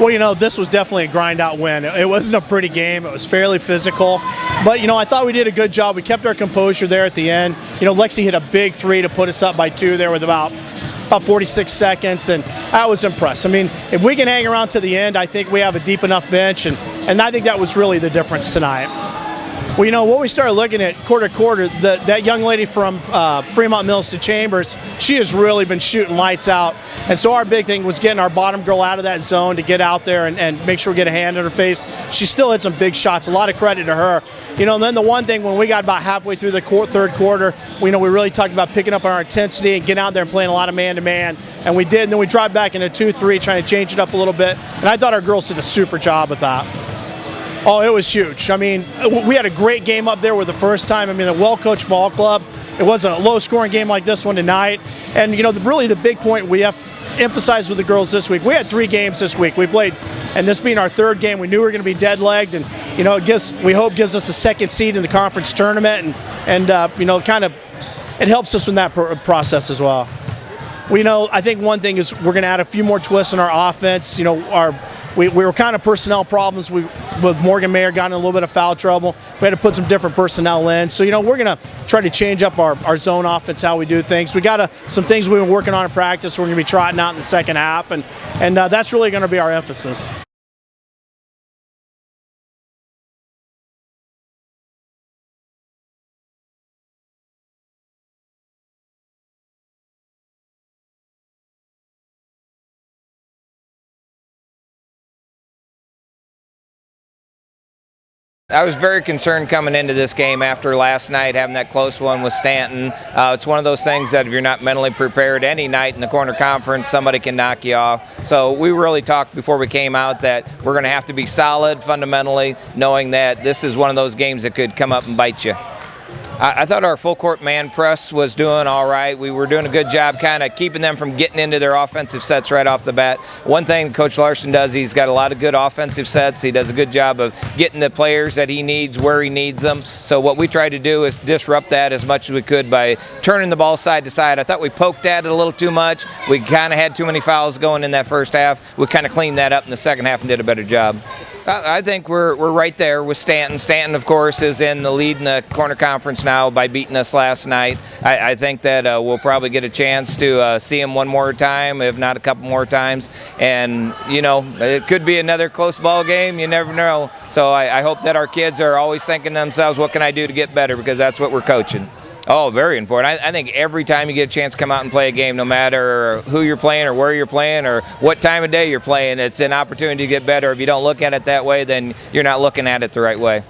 Well, this was definitely a grind-out win. It wasn't a pretty game. It was fairly physical. But, I thought we did a good job. We kept our composure there at the end. Lexi hit a big 3 to put us up by 2 there with about 46 seconds, and I was impressed. I mean, if we can hang around to the end, I think we have a deep enough bench, and I think that was really the difference tonight. Well, when we started looking at quarter to quarter, that young lady from Fremont-Mills to Chambers, she has really been shooting lights out. And so our big thing was getting our bottom girl out of that zone to get out there and make sure we get a hand in her face. She still had some big shots. A lot of credit to her. And then the one thing, when we got about halfway through the third quarter, we really talked about picking up our intensity and getting out there and playing a lot of man-to-man. And we did. And then we dropped back into 2-3, trying to change it up a little bit. And I thought our girls did a super job with that. Oh, it was huge. I mean, we had a great game up there with the first time. I mean, a well-coached ball club. It wasn't a low-scoring game like this one tonight. And, really the big point we have emphasized with the girls this week, we had 3 games this week. We played, and this being our 3rd game, we knew we were going to be dead-legged. And, we hope gives us a 2nd seed in the conference tournament. And it helps us in that process as well. I think one thing is we're going to add a few more twists in our offense. We were kind of personnel problems. With Morgan Mayer got in a little bit of foul trouble. We had to put some different personnel in. So, we're going to try to change up our zone offense, how we do things. We got some things we've been working on in practice we're going to be trotting out in the second half, and that's really going to be our emphasis. I was very concerned coming into this game after last night, having that close one with Stanton. It's one of those things that if you're not mentally prepared any night in the corner conference, somebody can knock you off. So we really talked before we came out that we're going to have to be solid fundamentally, knowing that this is one of those games that could come up and bite you. I thought our full court man press was doing all right. We were doing a good job kind of keeping them from getting into their offensive sets right off the bat. One thing Coach Larson does, he's got a lot of good offensive sets. He does a good job of getting the players that he needs where he needs them. So what we tried to do is disrupt that as much as we could by turning the ball side to side. I thought we poked at it a little too much. We kind of had too many fouls going in that first half. We kind of cleaned that up in the second half and did a better job. I think we're right there with Stanton. Stanton, of course, is in the lead in the corner conference now by beating us last night. I think that we'll probably get a chance to see him one more time, if not a couple more times. And, it could be another close ball game. You never know. So I hope that our kids are always thinking to themselves, what can I do to get better? Because that's what we're coaching. Oh, very important. I think every time you get a chance to come out and play a game, no matter who you're playing or where you're playing or what time of day you're playing, it's an opportunity to get better. If you don't look at it that way, then you're not looking at it the right way.